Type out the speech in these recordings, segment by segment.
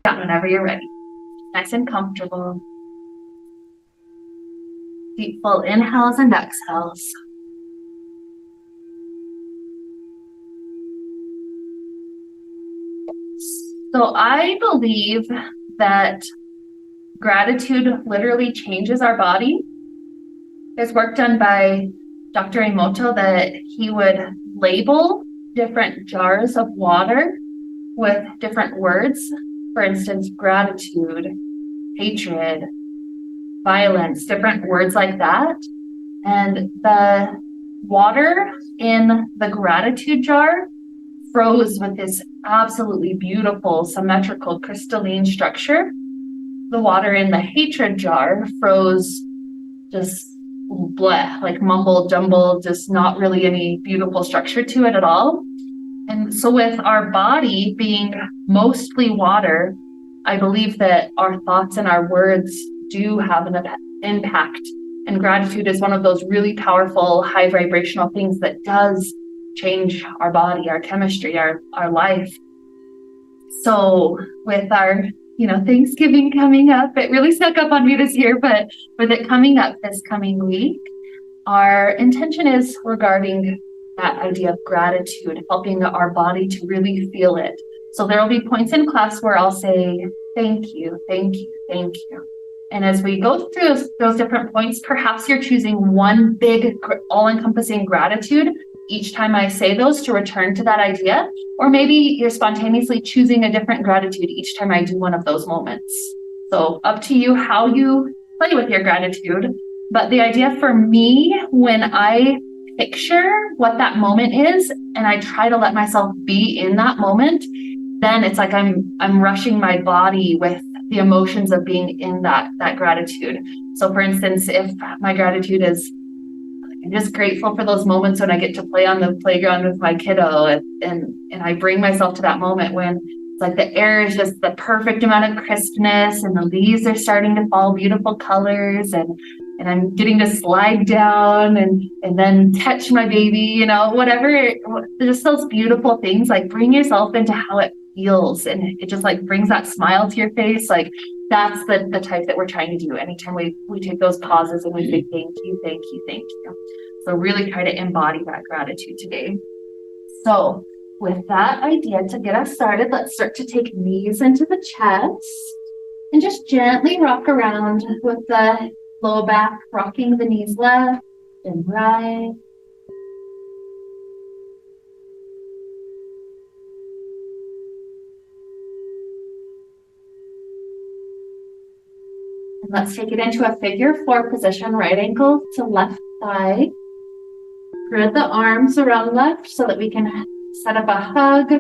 Whenever you're ready. Nice and comfortable. Deep full inhales and exhales. So I believe that gratitude literally changes our body. There's work done by Dr. Emoto that he would label different jars of water with different words. For instance, gratitude, hatred, violence, different words like that. And the water in the gratitude jar froze with this absolutely beautiful, symmetrical, crystalline structure. The water in the hatred jar froze just bleh, like mumble jumble, just not really any beautiful structure to it at all. And so with our body being mostly water, I believe that our thoughts and our words do have an impact. And gratitude is one of those really powerful, high vibrational things that does change our body, our chemistry, our life. So with our, Thanksgiving coming up, it really snuck up on me this year, but with it coming up this coming week, our intention is regarding that idea of gratitude, helping our body to really feel it. So there will be points in class where I'll say, thank you, thank you, thank you. And as we go through those different points, perhaps you're choosing one big all-encompassing gratitude each time I say those to return to that idea, or maybe you're spontaneously choosing a different gratitude each time I do one of those moments. So up to you how you play with your gratitude. But the idea for me, when I picture what that moment is and I try to let myself be in that moment, then it's like I'm rushing my body with the emotions of being in that gratitude. So for instance, if my gratitude is I'm just grateful for those moments when I get to play on the playground with my kiddo, and I bring myself to that moment when it's like the air is just the perfect amount of crispness and the leaves are starting to fall beautiful colors, and I'm getting to slide down and then touch my baby, whatever, just those beautiful things. Like bring yourself into how it feels, and it just like brings that smile to your face. Like that's the type that we're trying to do anytime we take those pauses and we say thank you, thank you, thank you. So really try to embody that gratitude today. So with that idea to get us started, let's start to take knees into the chest and just gently rock around with the low back, rocking the knees left and right. And let's take it into a figure 4 position, right ankle to left thigh. Spread the arms around left so that we can set up a hug.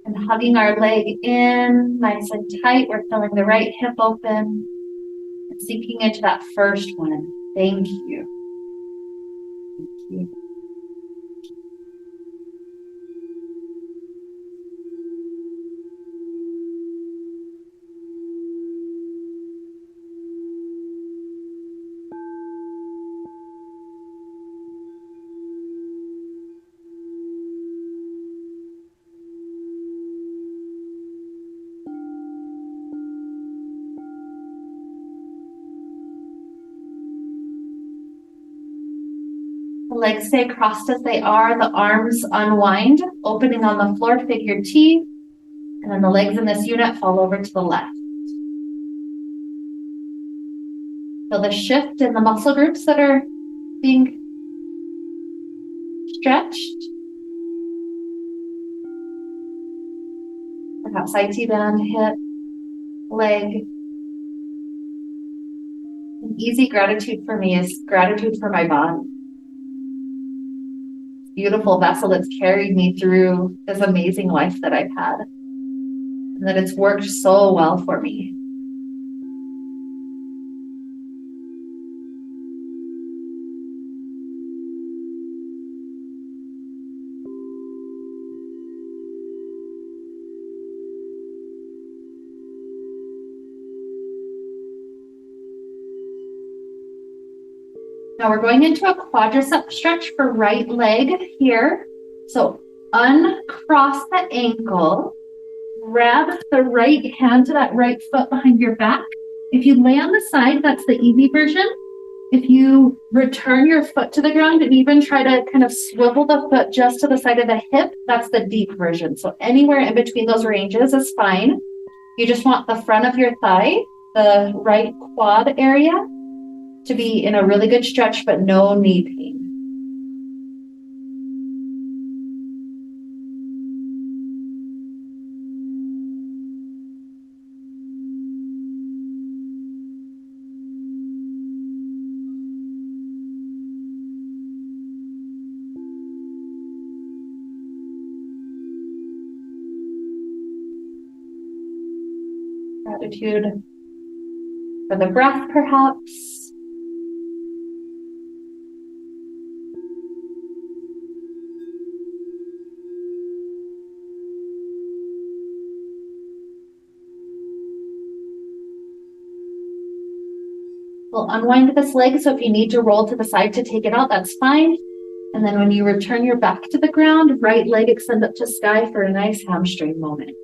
And hugging our leg in nice and tight. We're filling the right hip open and sinking into that first one. Thank you. Thank you. The legs stay crossed as they are. The arms unwind, opening on the floor, figure T. And then the legs in this unit fall over to the left. Feel the shift in the muscle groups that are being stretched. Perhaps IT band, hip, leg. An easy gratitude for me is gratitude for my body. Beautiful vessel that's carried me through this amazing life that I've had, and that it's worked so well for me. Now we're going into a quadricep stretch for right leg here. So uncross the ankle, grab the right hand to that right foot behind your back. If you lay on the side, that's the easy version. If you return your foot to the ground and even try to kind of swivel the foot just to the side of the hip, that's the deep version. So anywhere in between those ranges is fine. You just want the front of your thigh, the right quad area, to be in a really good stretch, but no knee pain. Gratitude for the breath, perhaps. We'll unwind this leg, so if you need to roll to the side to take it out, that's fine. And then when you return your back to the ground, right leg extend up to sky for a nice hamstring moment.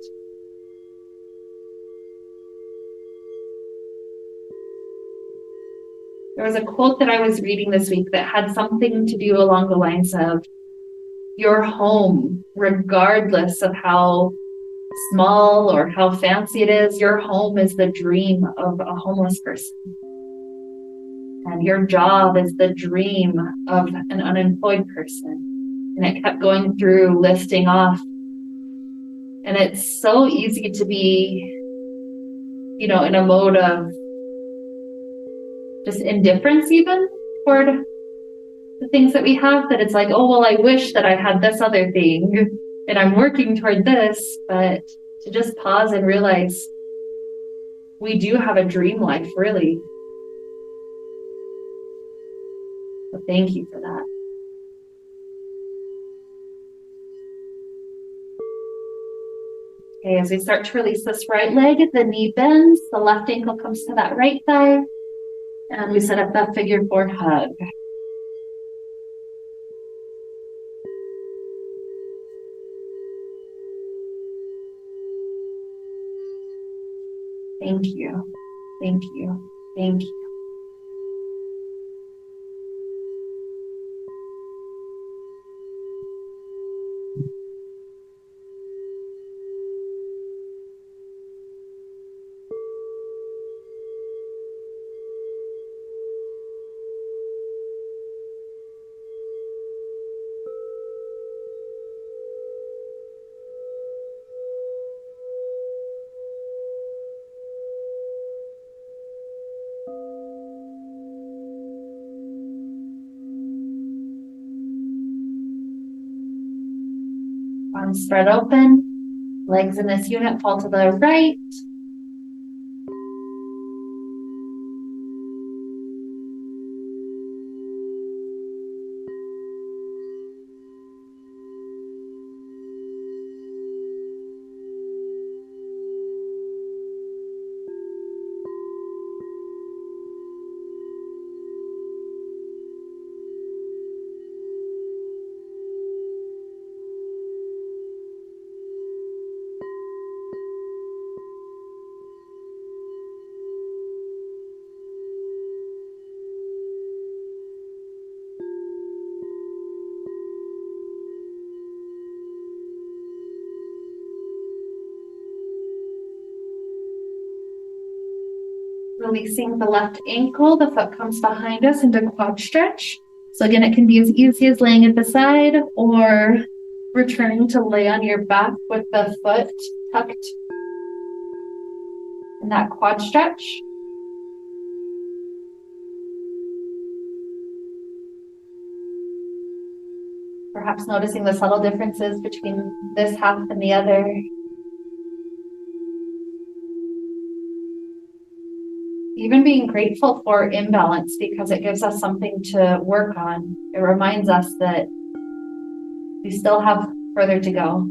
There was a quote that I was reading this week that had something to do along the lines of, your home, regardless of how small or how fancy it is, your home is the dream of a homeless person. And your job is the dream of an unemployed person. And it kept going through listing off. And it's so easy to be, in a mode of just indifference even toward the things that we have, that it's like, oh, well, I wish that I had this other thing and I'm working toward this. But to just pause and realize we do have a dream life, really. So thank you for that. Okay, as we start to release this right leg, the knee bends, the left ankle comes to that right thigh, and we set up that figure four hug. Thank you, thank you, thank you. Arms spread open, legs in this unit fall to the right. Releasing the left ankle, the foot comes behind us into quad stretch. So again, it can be as easy as laying at the side or returning to lay on your back with the foot tucked in that quad stretch. Perhaps noticing the subtle differences between this half and the other. Even being grateful for imbalance, because it gives us something to work on. It reminds us that we still have further to go.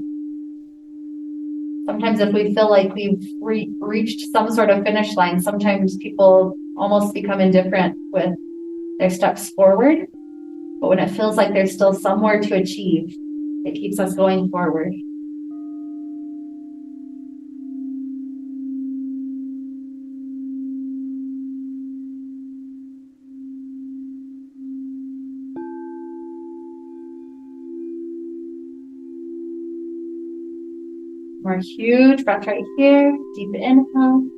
Sometimes if we feel like we've reached some sort of finish line, sometimes people almost become indifferent with their steps forward. But when it feels like there's still somewhere to achieve, it keeps us going forward. More huge breath right here. Deep inhale.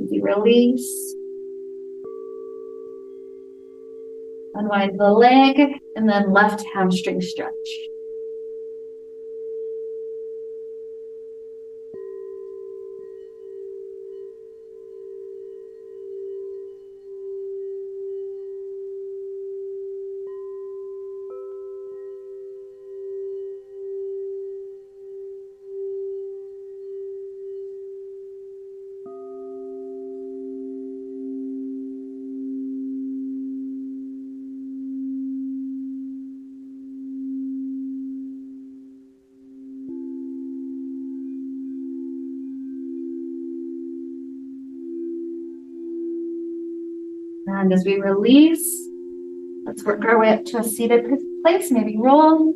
Easy release. Unwind the leg and then left hamstring stretch. And as we release, let's work our way up to a seated place, maybe roll.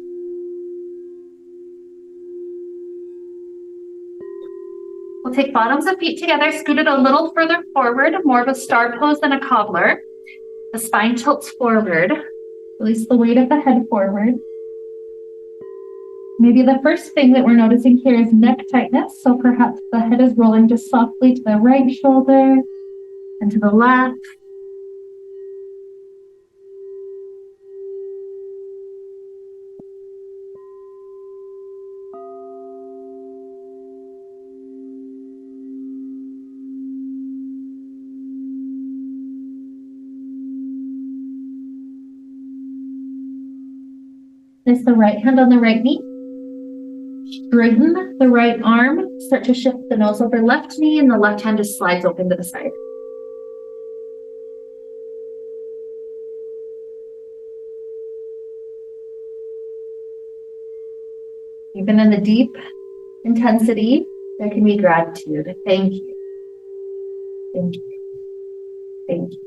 We'll take bottoms of feet together, scoot it a little further forward, more of a star pose than a cobbler. The spine tilts forward. Release the weight of the head forward. Maybe the first thing that we're noticing here is neck tightness. So perhaps the head is rolling just softly to the right shoulder and to the left. Place the right hand on the right knee. Straighten the right arm. Start to shift the nose over left knee and the left hand just slides open to the side. Even in the deep intensity, there can be gratitude. Thank you. Thank you. Thank you.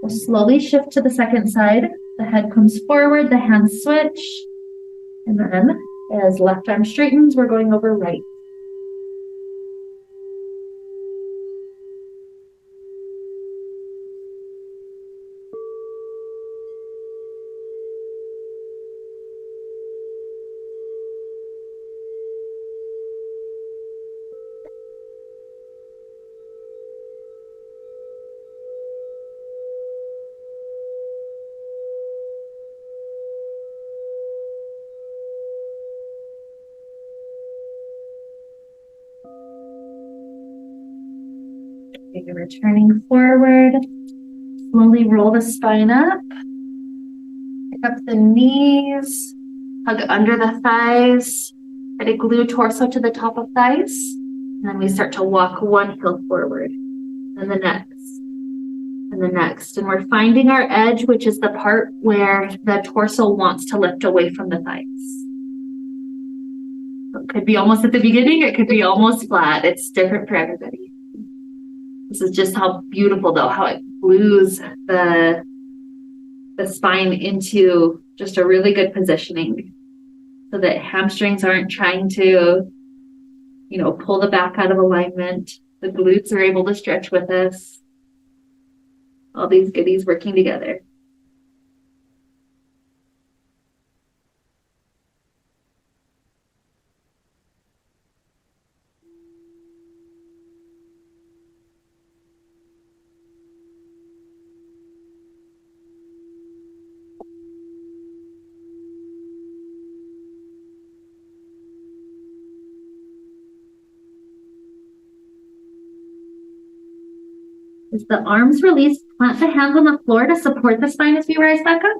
We'll slowly shift to the second side. The head comes forward, the hands switch. And then as left arm straightens, we're going over right. Okay, returning forward, slowly roll the spine up, pick up the knees, hug under the thighs, try to glue torso to the top of thighs, and then we start to walk one heel forward, and the next, and the next, and we're finding our edge, which is the part where the torso wants to lift away from the thighs. So it could be almost at the beginning, it could be almost flat. It's different for everybody. This is just how beautiful though, how it glues the spine into just a really good positioning so that hamstrings aren't trying to, pull the back out of alignment. The glutes are able to stretch with us. All these goodies working together. As the arms release, plant the hands on the floor to support the spine as we rise back up.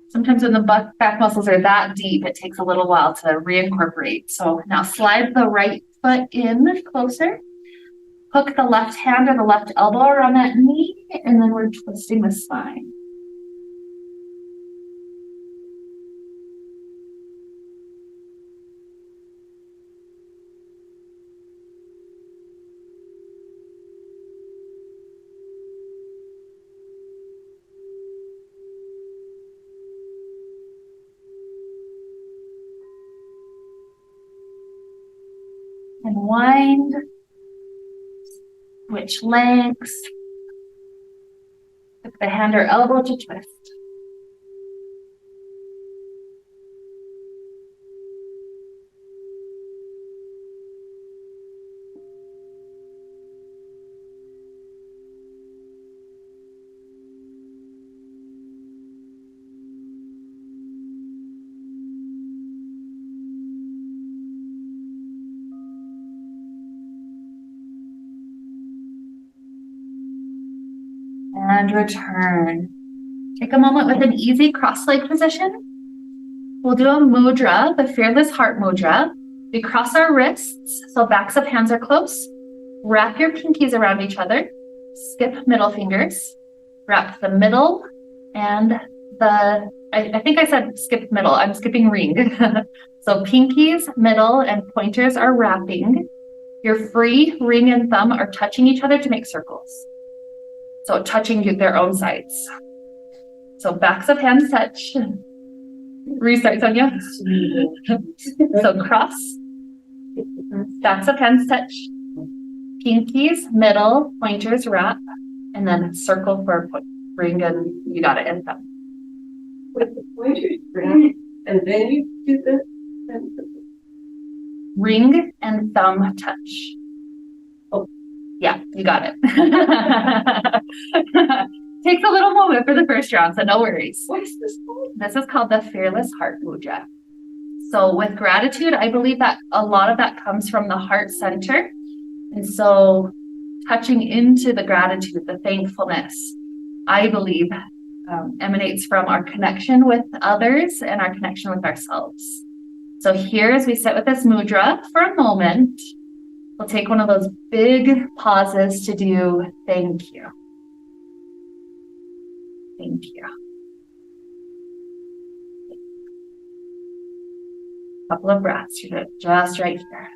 Sometimes when the back muscles are that deep, it takes a little while to reincorporate. So now slide the right foot in closer. Hook the left hand or the left elbow around that knee, and then we're twisting the spine. And wind, switch legs, hook the hand or elbow to twist. And return. Take a moment with an easy cross-leg position. We'll do a mudra, the fearless heart mudra. We cross our wrists, so backs of hands are close. Wrap your pinkies around each other. Skip middle fingers. Wrap the middle and I think I said skip middle. I'm skipping ring. So pinkies, middle, and pointers are wrapping. Your free ring and thumb are touching each other to make circles. So touching their own sides. So backs of hands touch. Restart, Sonia. So cross. Backs of hands touch. Pinkies, middle, pointers wrap, and then circle for ring, and you got it, and thumb. With the pointers wrap, and then you do the ring and thumb touch. Oh, yeah, you got it. Takes a little moment for the first round, so no worries. What's this called? This is called the Fearless Heart Mudra. So with gratitude, I believe that a lot of that comes from the heart center. And so touching into the gratitude, the thankfulness, I believe emanates from our connection with others and our connection with ourselves. So here, as we sit with this mudra for a moment, we'll take one of those big pauses to do thank you. Thank you. A couple of breaths, you're just right here.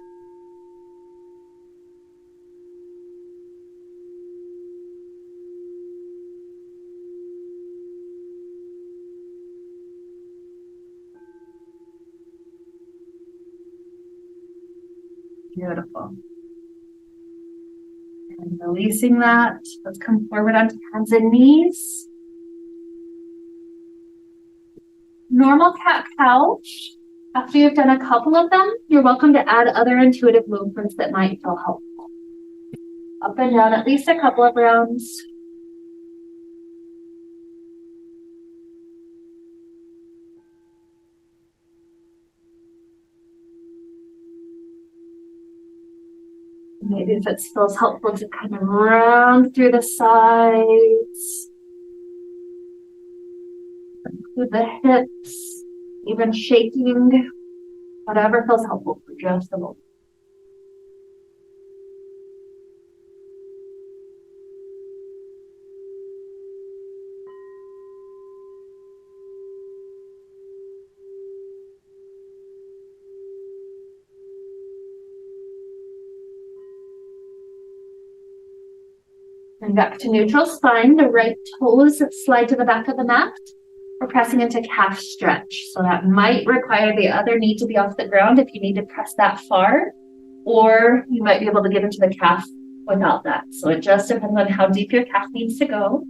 Beautiful. And releasing that, let's come forward onto hands and knees. Normal cat-cow. After you've done a couple of them, you're welcome to add other intuitive movements that might feel helpful. Up and down at least a couple of rounds. Maybe if it feels helpful to kind of round through the sides, through the hips, even shaking, whatever feels helpful for just a moment. And back to neutral spine, the right toes slide to the back of the mat. We're pressing into calf stretch. So that might require the other knee to be off the ground if you need to press that far, or you might be able to get into the calf without that. So it just depends on how deep your calf needs to go.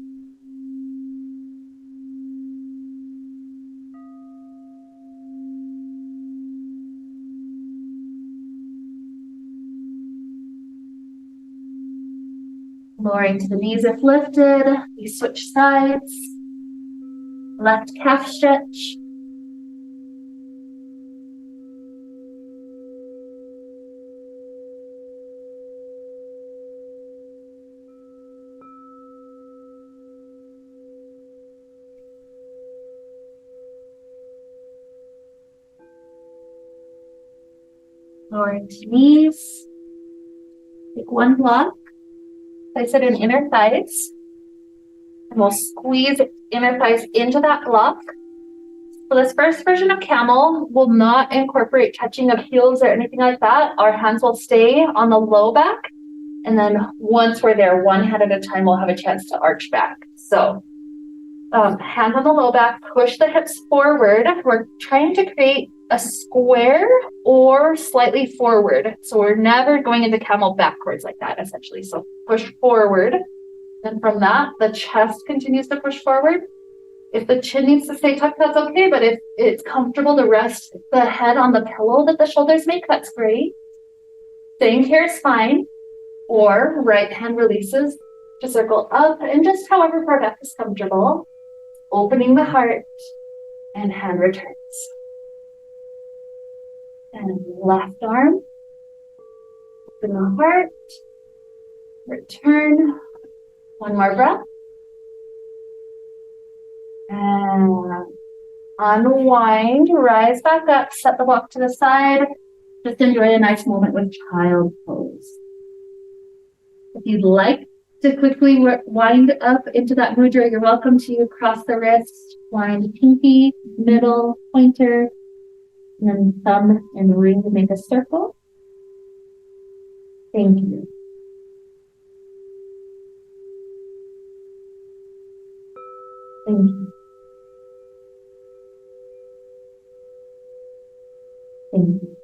Lowering to the knees if lifted. We switch sides. Left calf stretch. Lowering to knees. Take one block. Place it in inner thighs. And we'll squeeze inner thighs into that block. So this first version of camel will not incorporate touching of heels or anything like that. Our hands will stay on the low back. And then once we're there, one hand at a time, we'll have a chance to arch back. So hands on the low back, push the hips forward. We're trying to create a square or slightly forward. So we're never going into camel backwards like that, essentially. So push forward. And from that, the chest continues to push forward. If the chin needs to stay tucked, that's okay. But if it's comfortable to rest the head on the pillow that the shoulders make, that's great. Staying here is fine. Or right hand releases to circle up and just however far back is comfortable. Opening the heart and hand returns. And left arm. Open the heart. Return. One more breath. And unwind, rise back up, set the block to the side. Just enjoy a nice moment with child pose. If you'd like to quickly wind up into that mudra, you're welcome to cross the wrist, wind pinky, middle, pointer, and then thumb and ring to make a circle. Thank you. Thank you. Thank you.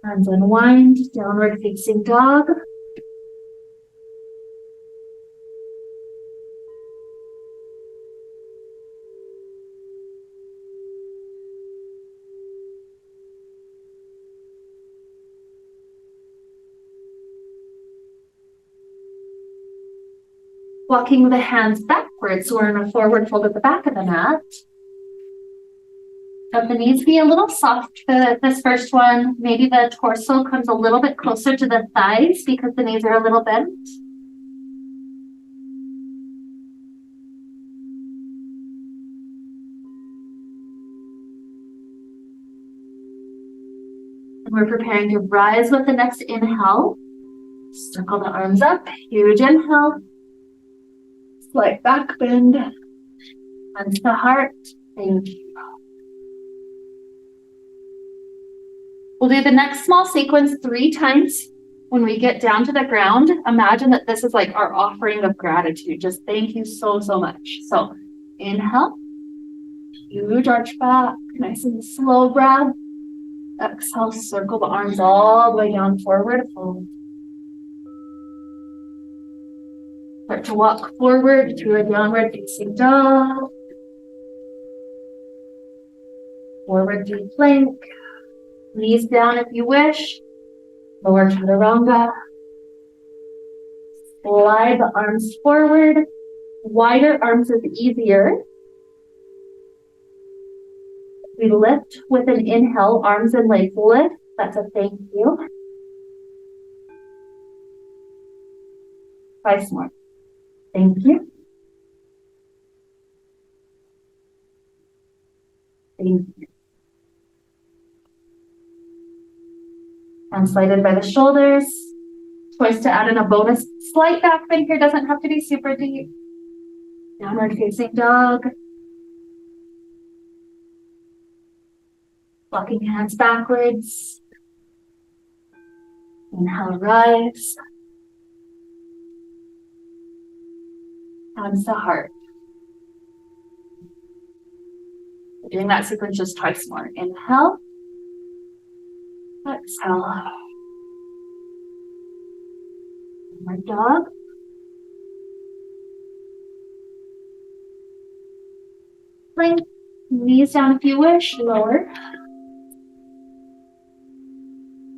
Hands unwind, downward facing dog. Walking the hands backwards, so we're in a forward fold at the back of the mat. Have the knees be a little soft for this first one. Maybe the torso comes a little bit closer to the thighs because the knees are a little bent. And we're preparing to rise with the next inhale. Circle the arms up, huge inhale. Slight back bend. Hands to heart. Thank you. We'll do the next small sequence 3 times. When we get down to the ground, imagine that this is like our offering of gratitude. Just thank you so, so much. So inhale, huge arch back, nice and slow breath. Exhale, circle the arms all the way down forward. Fold. Start to walk forward to a downward facing dog. Forward deep plank. Knees down if you wish. Lower chaturanga. Slide the arms forward. Wider arms is easier. We lift with an inhale, arms and legs lift. That's a thank you. 5 more. Thank you. Thank you. Hands slided by the shoulders. Choice to add in a bonus slight back bend here, doesn't have to be super deep. Downward facing dog. Walking hands backwards. Inhale, rise. Hands to heart. We're doing that sequence just twice more. Inhale. Exhale. One more dog. Plank. Knees down if you wish. Lower.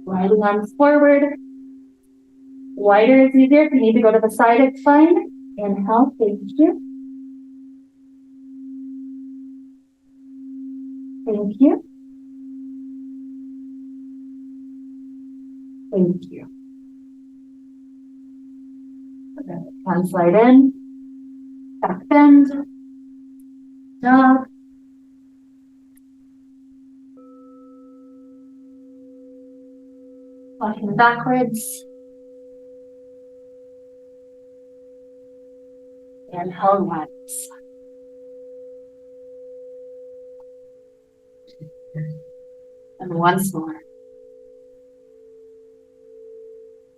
Riding arms forward. Wider is easier. If you need to go to the side, it's fine. Inhale, thank you. Thank you. Thank you. Hand slide in, back bend, dog. Walking backwards. Inhale once. And once more.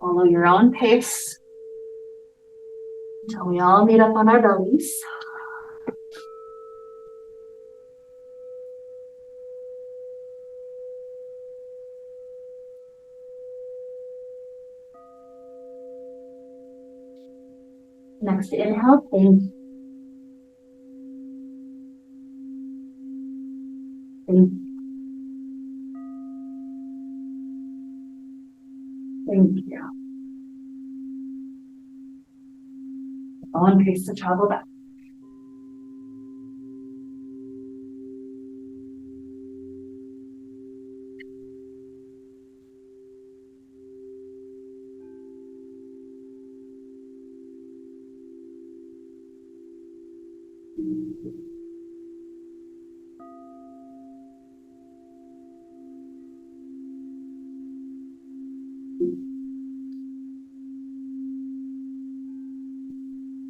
Follow your own pace until we all meet up on our bellies. Next inhale, thank you. Thank you. Thank you. On pace to travel back.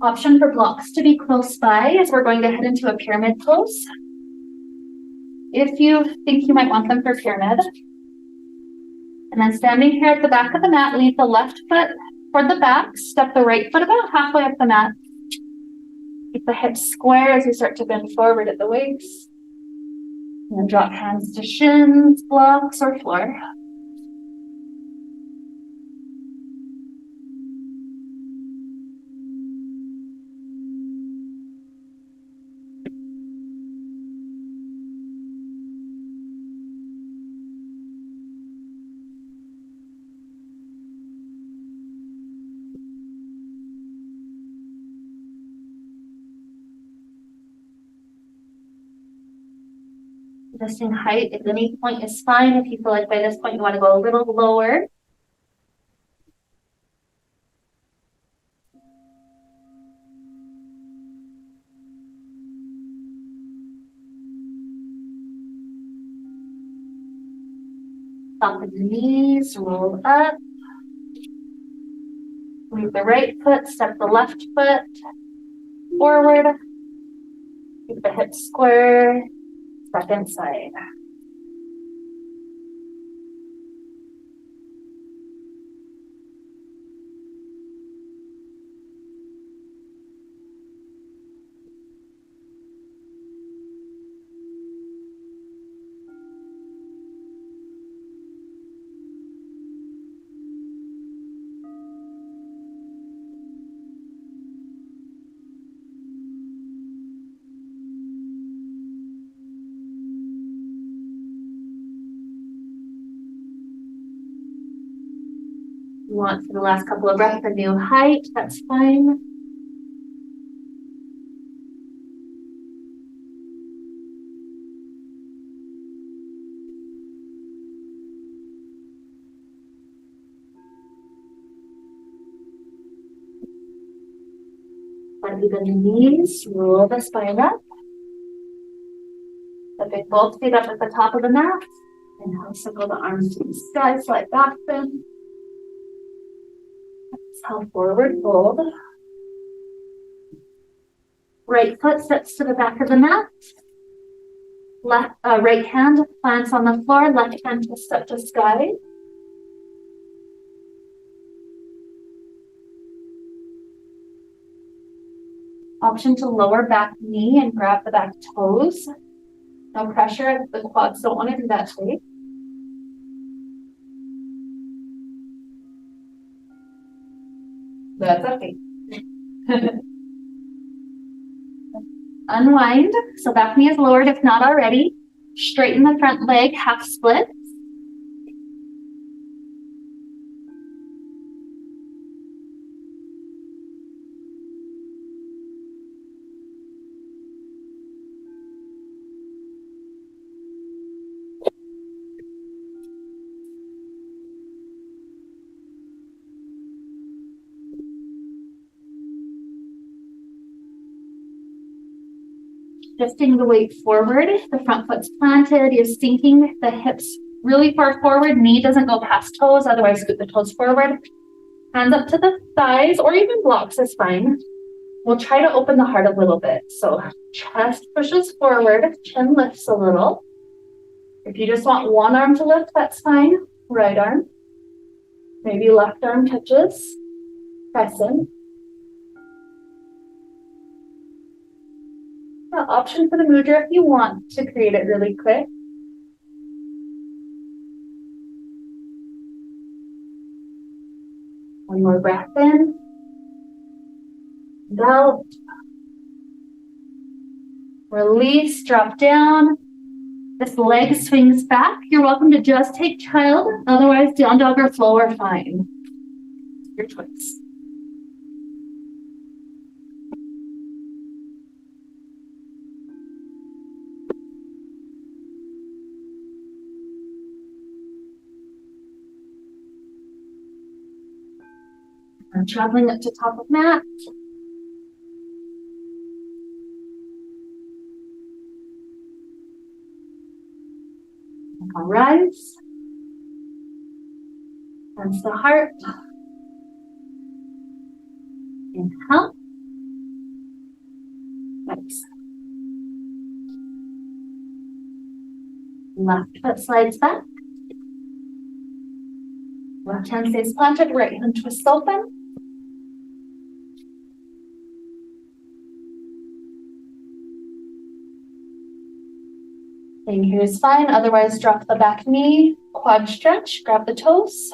Option for blocks to be close by is we're going to head into a pyramid pose. If you think you might want them for pyramid. And then standing here at the back of the mat, lead the left foot toward the back, step the right foot about halfway up the mat. Keep the hips square as you start to bend forward at the waist. And then drop hands to shins, blocks, or floor. Adjusting height at any point is fine. If you feel like by this point you want to go a little lower. Top of the knees, roll up. Leave the right foot, step the left foot forward. Keep the hips square. Second side. You want for the last couple of breaths a new height, that's fine. Bend the knees, roll the spine up. Lift both feet up at the top of the mat. Inhale, circle the arms to the sky, slight back bend. Exhale, forward fold. Right foot steps to the back of the mat. Right hand plants on the floor, left hand to step to sky. Option to lower back knee and grab the back toes. No pressure, the quads don't want to do that today. That's okay. Unwind, so back knee is lowered if not already. Straighten the front leg, half split. Shifting the weight forward, the front foot's planted, you're sinking the hips really far forward, knee doesn't go past toes, otherwise scoot the toes forward. Hands up to the thighs, or even blocks is fine. We'll try to open the heart a little bit. So chest pushes forward, chin lifts a little. If you just want one arm to lift, that's fine. Right arm. Maybe left arm touches. Press in. Option for the mudra if you want to create it really quick. One more breath in. And out. Release, drop down. This leg swings back. You're welcome to just take child. Otherwise, down dog or flow are fine. Your choice. I'm traveling up to top of mat. I'll rise. Hands to heart. Inhale. Nice. Left foot slides back. Left hand stays planted, right hand twists open. Staying here is fine, otherwise drop the back knee, quad stretch, grab the toes.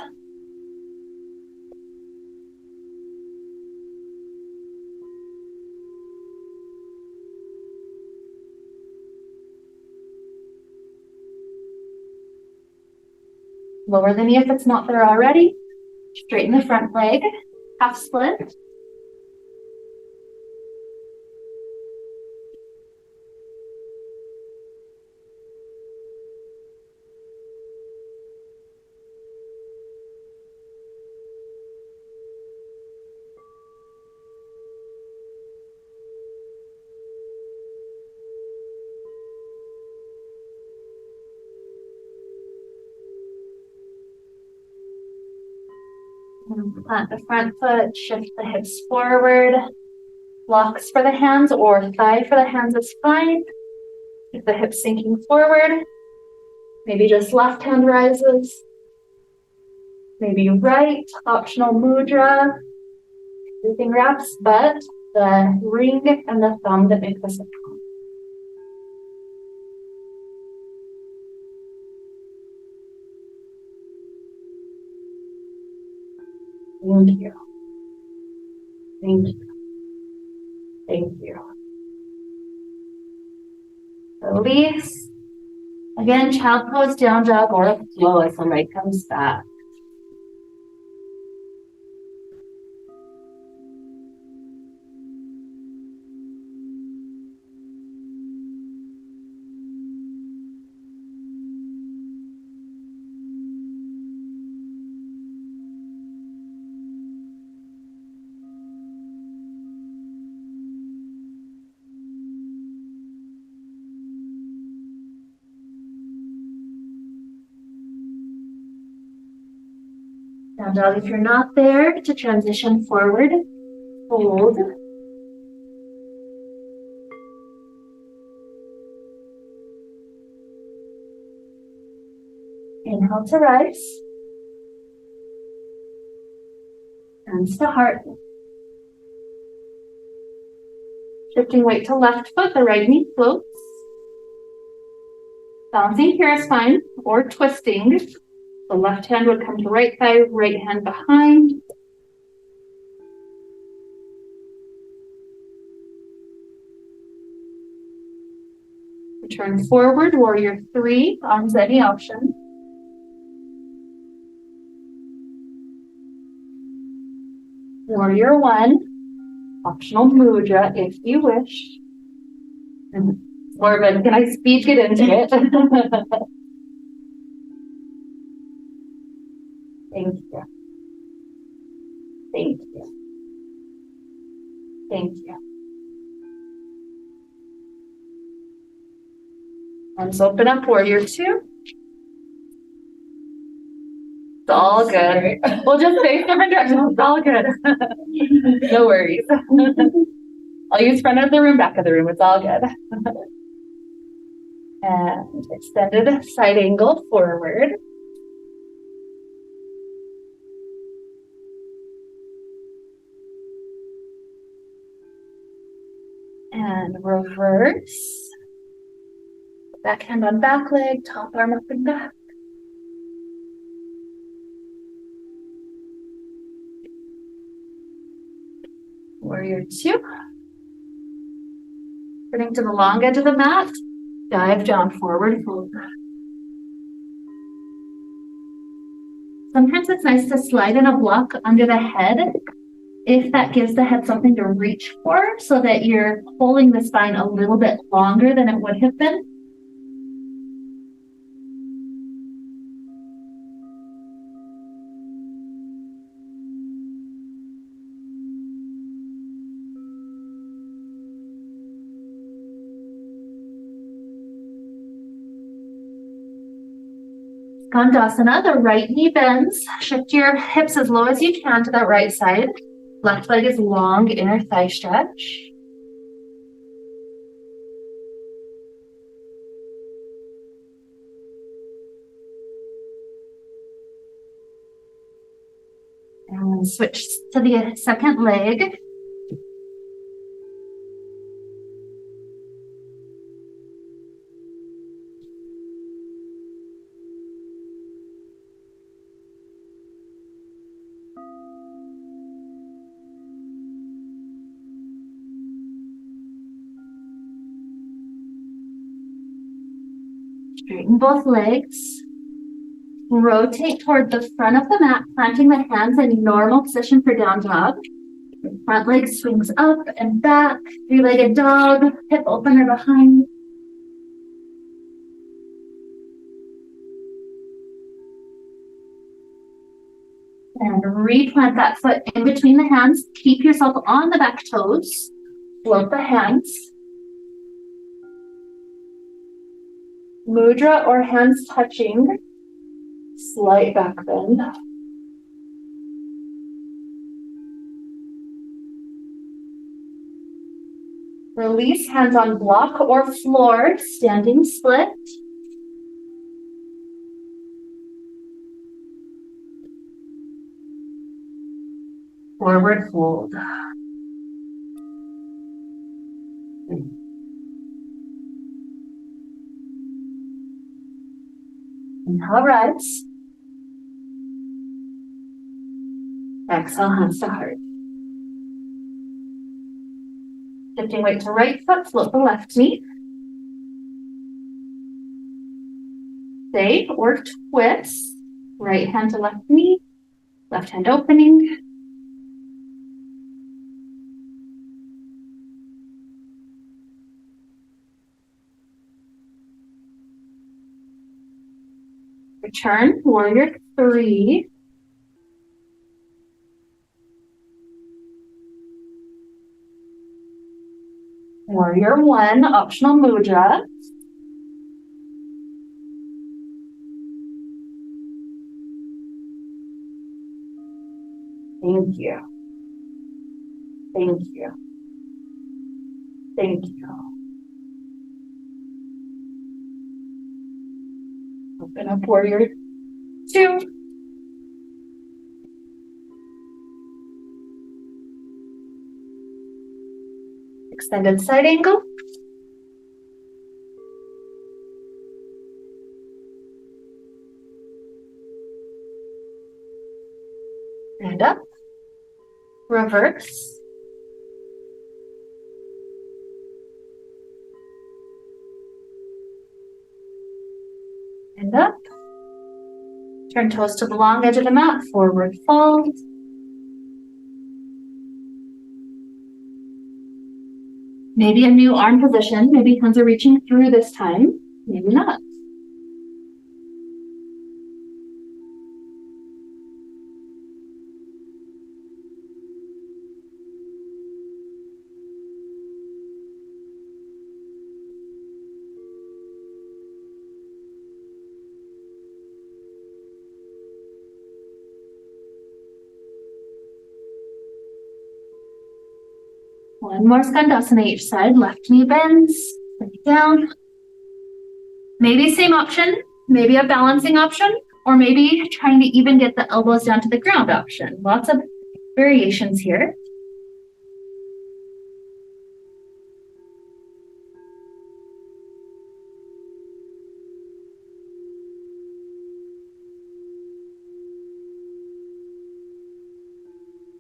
Lower the knee if it's not there already. Straighten the front leg, half split. Plant the front foot, shift the hips forward. Blocks for the hands or thigh for the hands is fine. Keep the hips sinking forward. Maybe just left hand rises. Maybe right, optional mudra. Everything wraps, but the ring and the thumb that make this a count. Thank you. Thank you. Thank you. Release. Again, child pose, down dog, or flow as the leg comes back. Down dog, if you're not there, to transition forward, hold. Inhale to rise. Hands to heart. Shifting weight to left foot, the right knee floats. Balancing here is fine, or twisting. The left hand would come to right thigh, right hand behind. Return forward, warrior three, arms any option. Warrior one, optional mudra if you wish. And Morgan, can I speed get into it? Thank you. Thank you. Thank you. Arms open up, warrior two. It's all good. We'll just face different directions. It's all good. No worries. I'll use front of the room, back of the room. It's all good. And extended side angle forward. And reverse. Back hand on back leg, top arm up and back. Warrior two. Turning to the long edge of the mat, dive down, forward fold. Sometimes it's nice to slide in a block under the head if that gives the head something to reach for, so that you're pulling the spine a little bit longer than it would have been. Skandasana, the right knee bends. Shift your hips as low as you can to that right side. Left leg is long, inner thigh stretch. And switch to the second leg. Straighten both legs. Rotate toward the front of the mat, planting the hands in normal position for down dog. Front leg swings up and back. Three-legged dog, hip opener behind. And replant that foot in between the hands. Keep yourself on the back toes. Float the hands. Mudra or hands touching. Slight back bend. Release, hands on block or floor, standing split. Forward fold. Inhale, rise. Exhale, hands to heart. Shifting weight to right foot, float the left knee. Stay or twist. Right hand to left knee. Left hand opening. Return, warrior three. Warrior one, optional mudra. Thank you. Thank you. Thank you. Open up, warrior two. Extended side angle. And up. Reverse. And up. Turn toes to the long edge of the mat, forward fold. Maybe a new arm position, maybe hands are reaching through this time, maybe not. One more skandasana each side. Left knee bends, bring it down. Maybe same option, maybe a balancing option, or maybe trying to even get the elbows down to the ground option. Lots of variations here.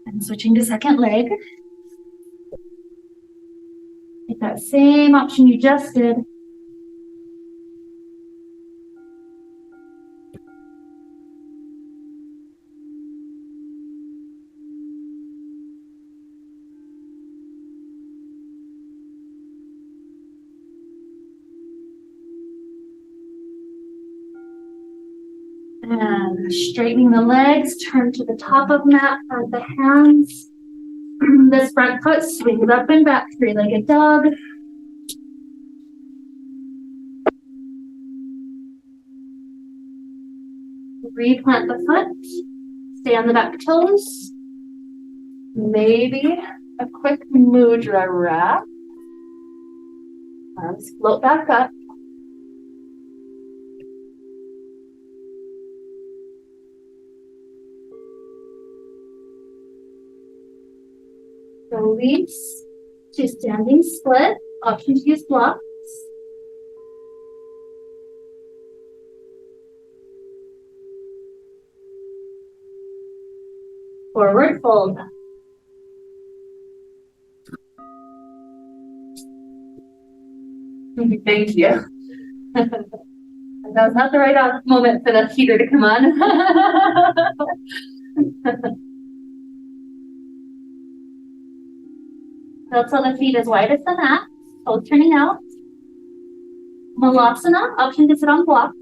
And switching to second leg. Take that same option you just did. And straightening the legs, turn to the top of mat, front the hands. This front foot swings up and back, three-legged dog. Replant the foot, stay on the back toes. Maybe a quick mudra wrap. Arms float back up. Release to standing split, option to use blocks. Forward fold. Thank you. That was not the right moment for the heater to come on. Tilt till the feet as wide as the mat, toes turning out. Malasana, option to sit on block.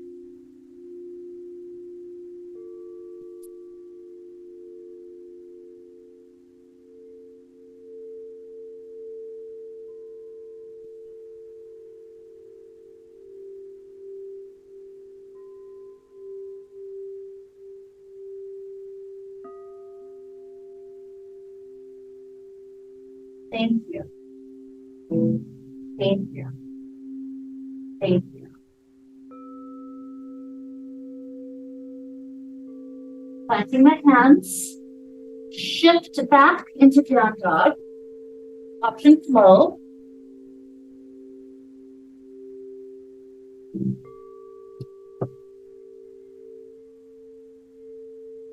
Thank you. Thank you. Thank you. Planting my hands, shift back into down dog. Option flow.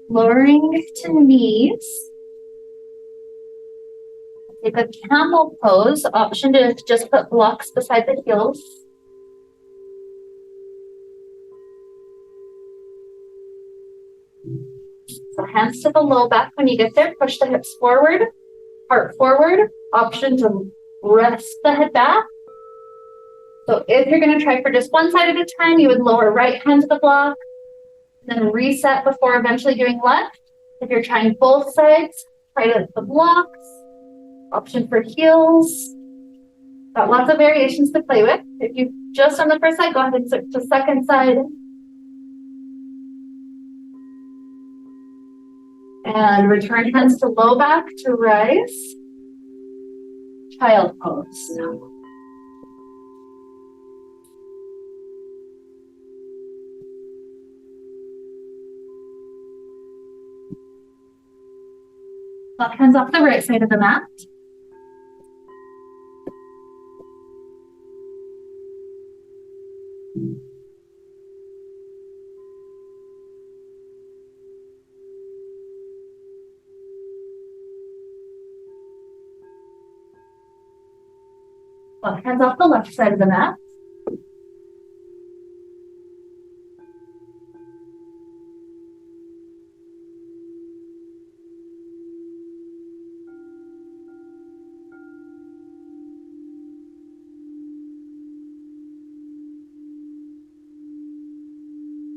Lowering to knees. Take a camel pose, option to just put blocks beside the heels. So hands to the low back when you get there, push the hips forward, heart forward, option to rest the head back. So if you're going to try for just one side at a time, you would lower right hand to the block, then reset before eventually doing left. If you're trying both sides, try to the blocks. Option for heels. Got lots of variations to play with. If you just on the first side, go ahead and switch to second side. And return hands to low back to rise. Child pose. Left hands off the right side of the mat. Left hands off the left side of the mat.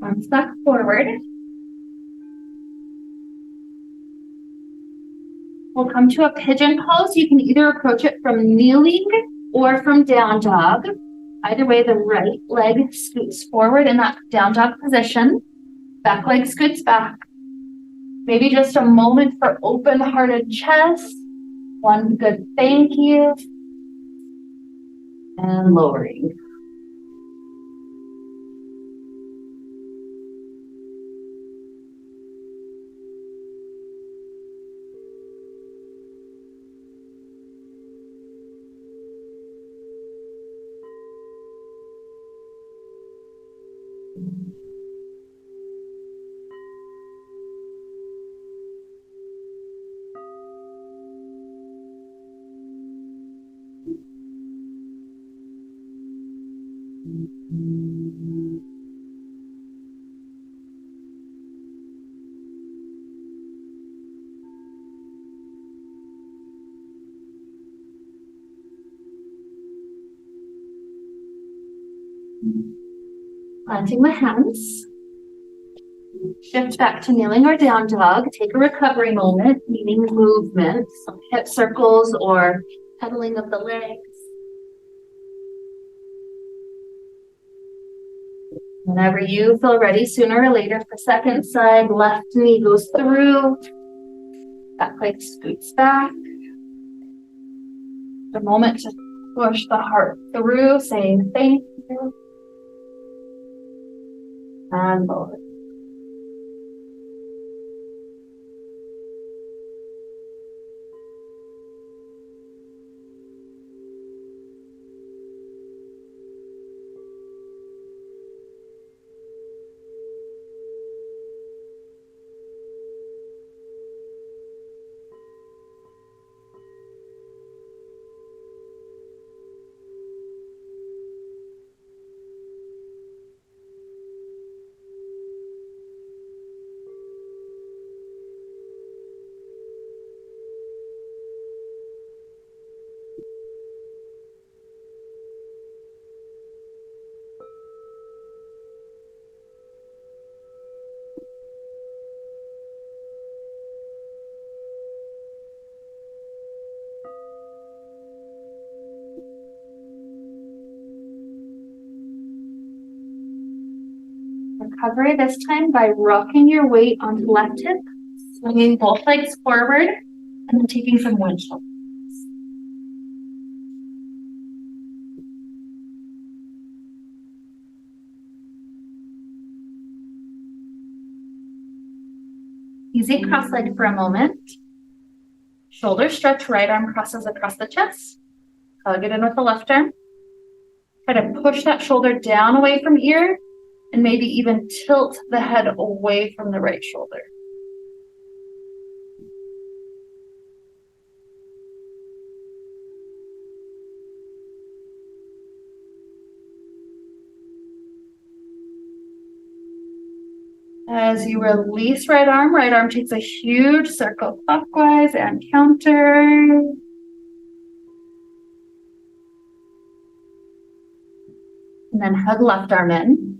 Arms back forward. We'll come to a pigeon pose. You can either approach it from kneeling or from down dog. Either way, the right leg scoots forward in that down dog position. Back leg scoots back. Maybe just a moment for open-hearted chest, One good thank you. And lowering. Planting the hands. Shift back to kneeling or down dog. Take a recovery moment, meaning movement, some hip circles or pedaling of the legs. Whenever you feel ready, sooner or later, for second side, left knee goes through, back leg scoots back. A moment to push the heart through, saying thank you. And lower. Recovery this time by rocking your weight onto left hip, swinging both legs forward, and then taking some windshield. Easy cross leg for a moment. Shoulder stretch, right arm crosses across the chest. Hug it in with the left arm. Try to push that shoulder down away from ear and maybe even tilt the head away from the right shoulder. As you release right arm takes a huge circle clockwise and counter. And then hug left arm in.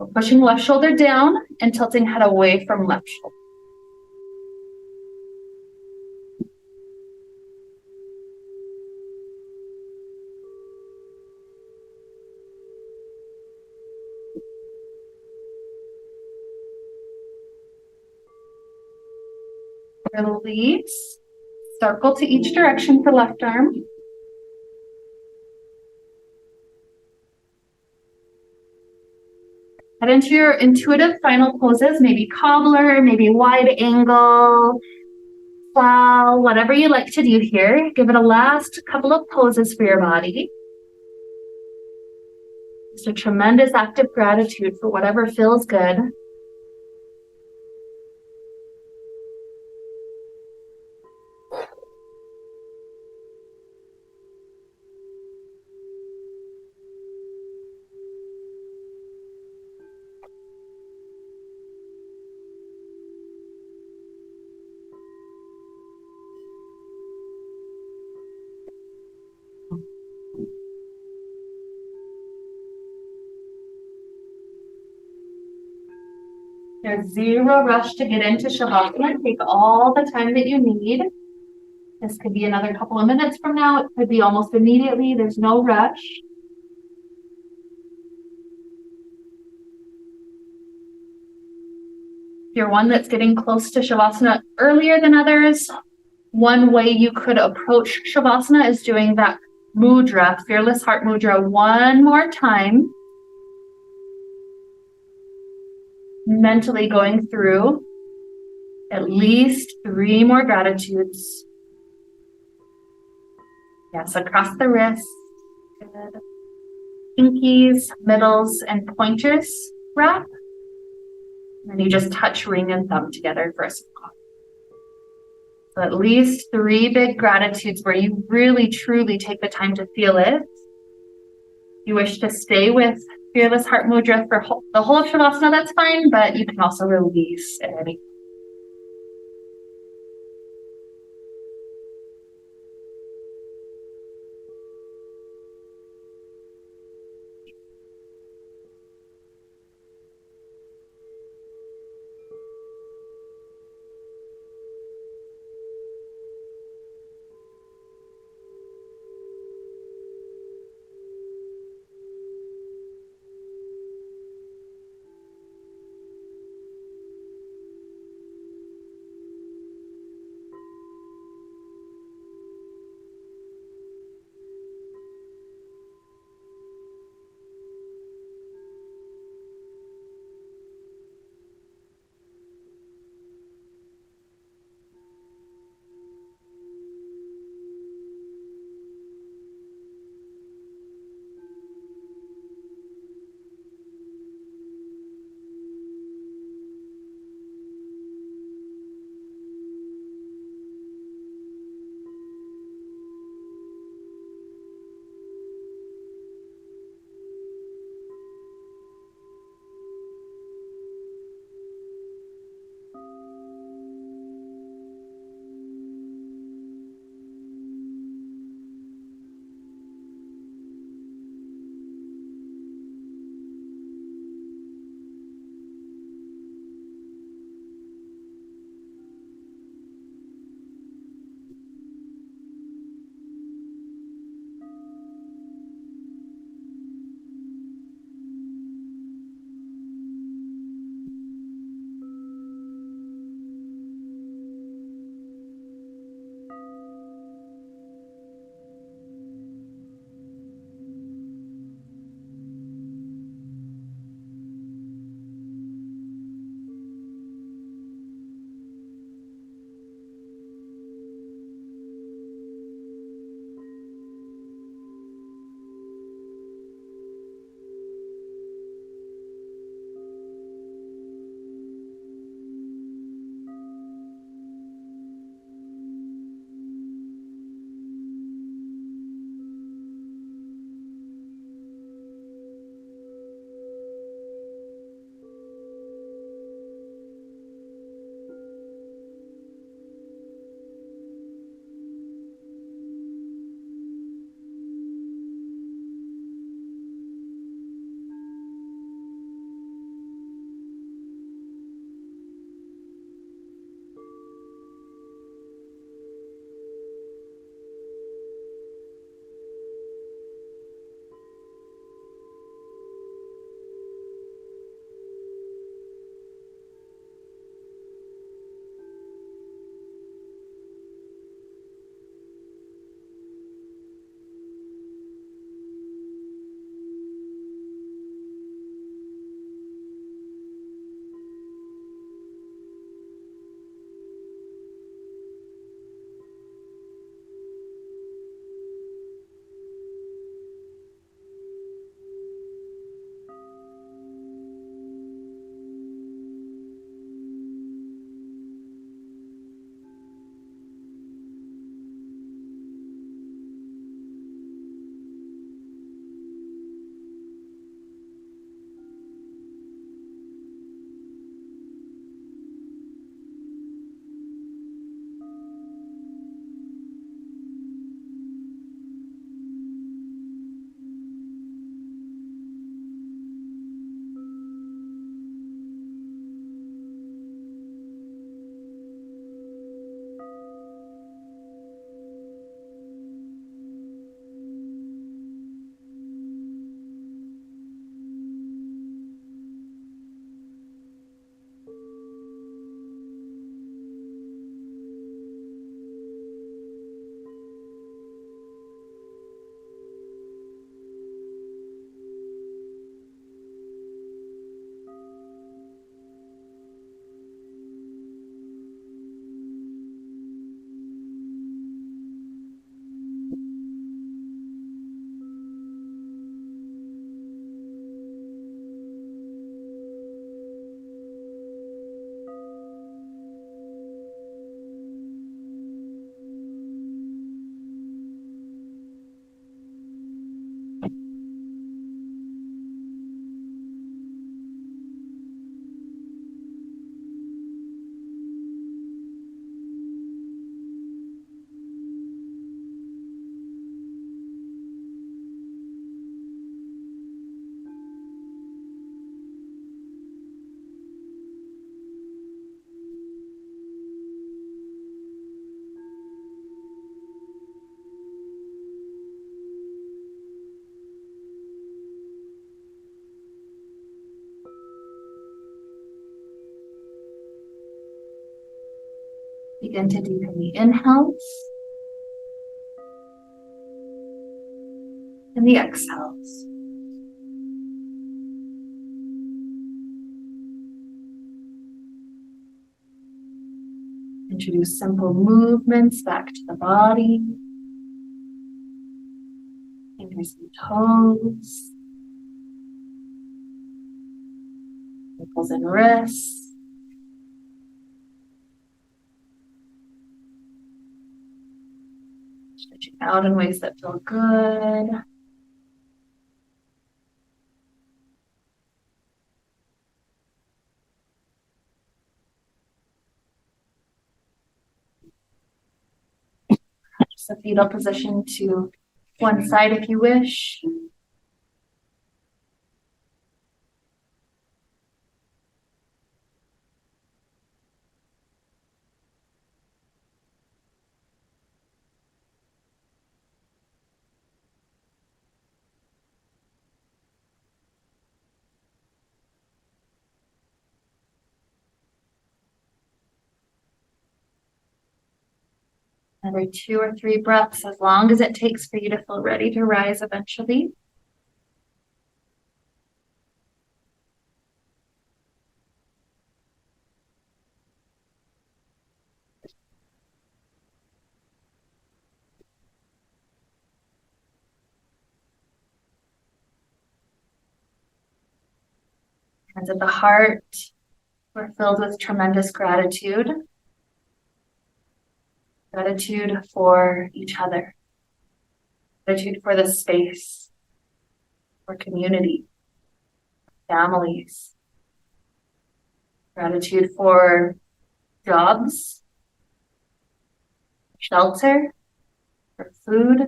We're pushing left shoulder down and tilting head away from left shoulder. Release. Circle to each direction for left arm. Head into your intuitive final poses, maybe cobbler, maybe wide angle, plow, whatever you like to do here. Give it a last couple of poses for your body. Just a tremendous act of gratitude for whatever feels good. There's zero rush to get into Shavasana. Take all the time that you need. This could be another couple of minutes from now. It could be almost immediately. There's no rush. If you're one that's getting close to Shavasana earlier than others, One way you could approach Shavasana is doing that mudra, fearless heart mudra, one more time. Mentally going through at least 3 more gratitudes. Yes, across the wrists. Good. Pinkies, middles, and pointers wrap. And then you just touch ring and thumb together for a circle. So at least 3 big gratitudes where you really truly take the time to feel it. If you wish to stay with Fearless Heart Mudra for the whole of Shavasana, that's fine, but you can also release at any. Begin to deepen the inhales and the exhales. Introduce simple movements back to the body. Fingers and toes. Ankles and wrists. Stretching out in ways that feel good. Just a fetal position to one side if you wish. Every 2 or 3 breaths, as long as it takes for you to feel ready to rise eventually. Hands at the heart. We're filled with tremendous gratitude. Gratitude for each other. Gratitude for the space, for community, families. Gratitude for jobs, shelter, for food,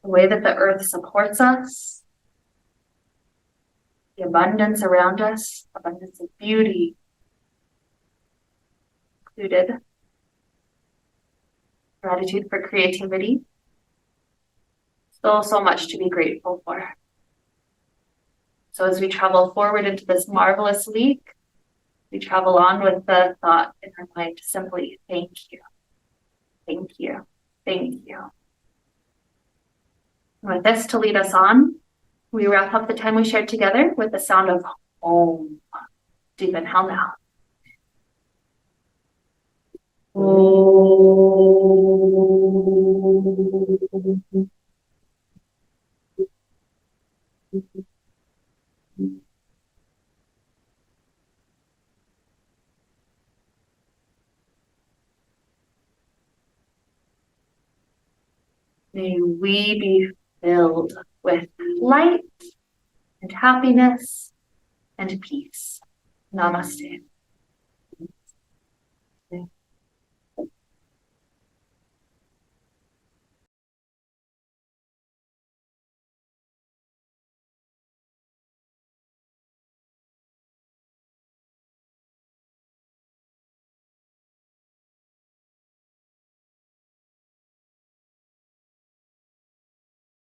the way that the earth supports us, the abundance around us, abundance of beauty included. Gratitude for creativity. So much to be grateful for. So as we travel forward into this marvelous week, we travel on with the thought in our mind, simply, thank you, thank you, thank you. And with this to lead us on, we wrap up the time we shared together with the sound of Om. Deep inhale now. Om. May we be filled with light and happiness and peace. Namaste.